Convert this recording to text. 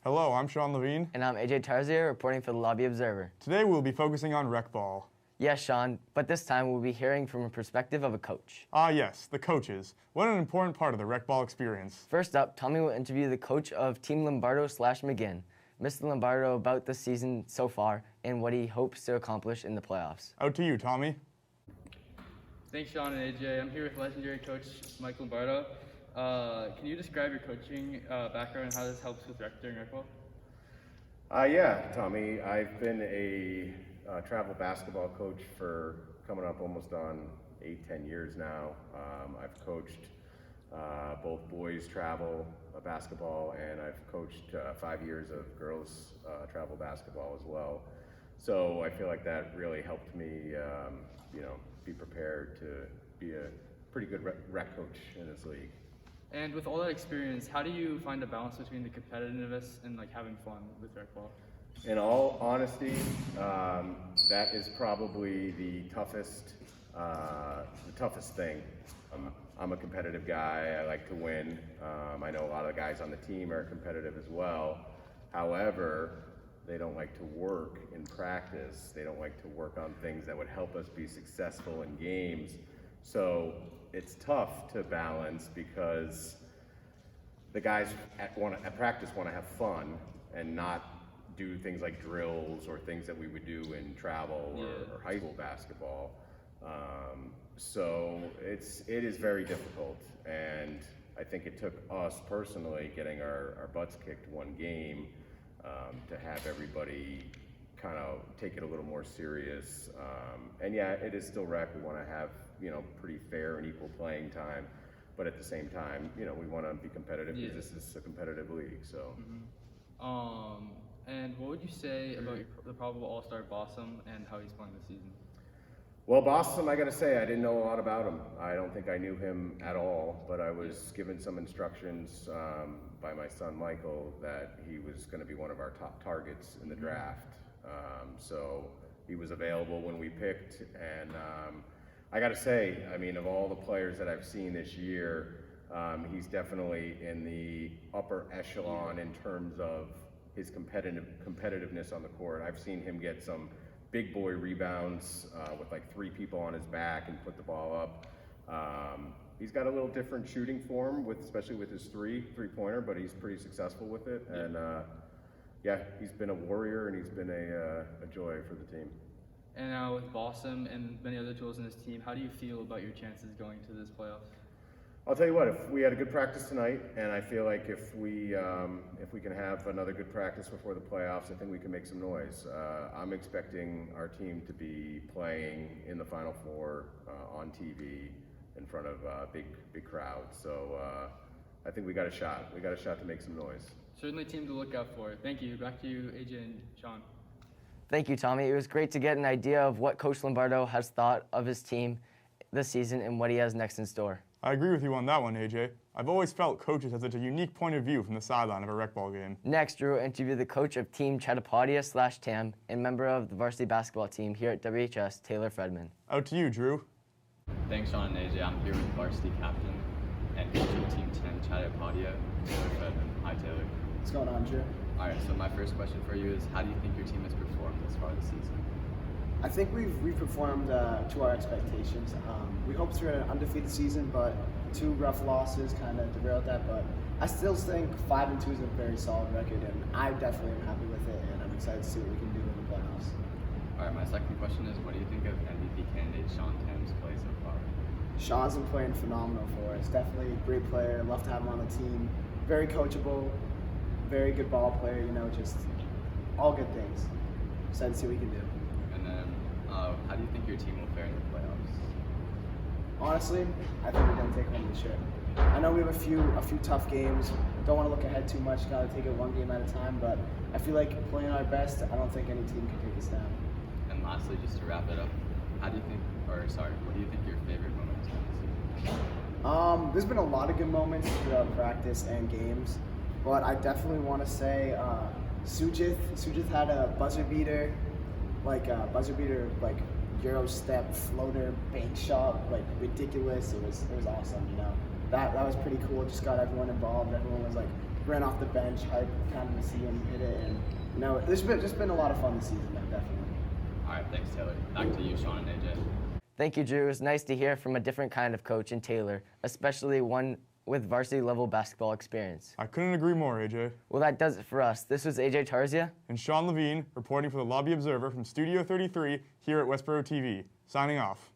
Hello, I'm Sean Levine. And I'm AJ Tarzier, reporting for the Lobby Observer. Today we'll be focusing on Recball. Yes, Sean, but this time we'll be hearing from a perspective of a coach. Ah yes, the coaches. What an important part of the Recball experience. First up, Tommy will interview the coach of Team Lombardo / McGinn, Mr. Lombardo, about the season so far and what he hopes to accomplish in the playoffs. Out to you, Tommy. Thanks, Sean and AJ. I'm here with legendary coach Mike Lombardo. Can you describe your coaching background and how this helps with during Recball? Yeah, Tommy. I've been a travel basketball coach for coming up almost on 8-10 years now. I've coached both boys travel basketball, and I've coached 5 years of girls travel basketball as well. So I feel like that really helped me, be prepared to be a pretty good rec coach in this league. And with all that experience, how do you find a balance between the competitiveness and having fun with Recball? In all honesty, that is probably the toughest thing. I'm a competitive guy. I like to win. I know a lot of the guys on the team are competitive as well. However, they don't like to work in practice. They don't like to work on things that would help us be successful in games. So it's tough to balance because the guys at practice want to have fun and not do things like drills or things that we would do in travel or high school basketball. So it is very difficult, and I think it took us personally getting our butts kicked one game to have everybody kind of take it a little more serious. And yeah, it is still rec. We want to have pretty fair and equal playing time, but at the same time, we want to be competitive because this is a competitive league. So. And what would you say about the probable All-Star Bossum and how he's playing this season? Well, Bossum, I got to say, I didn't know a lot about him. I don't think I knew him at all, but I was given some instructions by my son Michael that he was going to be one of our top targets in the draft. So he was available when we picked, and I got to say, of all the players that I've seen this year, he's definitely in the upper echelon in terms of his competitiveness on the court. I've seen him get some big boy rebounds with 3 people on his back and put the ball up. He's got a little different shooting form, especially with his three-pointer, but he's pretty successful with it. And he's been a warrior, and he's been a joy for the team. And now with Bossum and many other tools in his team, how do you feel about your chances going to this playoffs? I'll tell you what, if we had a good practice tonight, and I feel like if we can have another good practice before the playoffs, I think we can make some noise. I'm expecting our team to be playing in the Final Four on TV in front of big crowds. So I think we got a shot. We got a shot to make some noise. Certainly a team to look out for. Thank you. Back to you, AJ and Sean. Thank you, Tommy. It was great to get an idea of what Coach Lombardo has thought of his team this season and what he has next in store. I agree with you on that one, AJ. I've always felt coaches have such a unique point of view from the sideline of a Recball game. Next, Drew will interview the coach of Team Chattapaudia / TAM and member of the varsity basketball team here at WHS, Taylor Fredman. Out to you, Drew. Thanks, Sean and AJ. I'm here with varsity captain and coach of Team 10 Chattapaudia, Taylor Fredman. Hi, Taylor. What's going on, Drew? All right, so my first question for you is, how do you think your team has performed this far this season? I think we've performed to our expectations. We hoped for an undefeated season, but 2 rough losses kind of derailed that. But I still think 5-2 is a very solid record, and I definitely am happy with it, and I'm excited to see what we can do in the playoffs. All right, my second question is, what do you think of MVP candidate Sean Tam's play so far? Sean's been playing phenomenal for us. Definitely a great player. Love to have him on the team. Very coachable, very good ball player. Just all good things. Excited to see what we can do. And then, how do you think your team will fare in the playoffs? Honestly, I think we're going to take home this year. I know we have a few tough games. Don't want to look ahead too much. Got to take it one game at a time. But I feel like playing our best, I don't think any team can take us down. And lastly, just to wrap it up, what do you think your favorite moment has been this season? There's been a lot of good moments throughout practice and games, but I definitely want to say Sujith had a buzzer beater, Euro step floater bank shot, ridiculous. It was awesome, That was pretty cool. Just got everyone involved. Everyone was ran off the bench, hype kind of to see him hit it. And there's just been a lot of fun this season, man, definitely. All right, thanks, Taylor. Back to you, Sean and AJ. Thank you, Drew. It was nice to hear from a different kind of coach in Taylor, especially one with varsity level basketball experience. I couldn't agree more, AJ. Well, that does it for us. This was AJ Tarzia. And Sean Levine reporting for the Lobby Observer from Studio 33 here at Westboro TV. Signing off.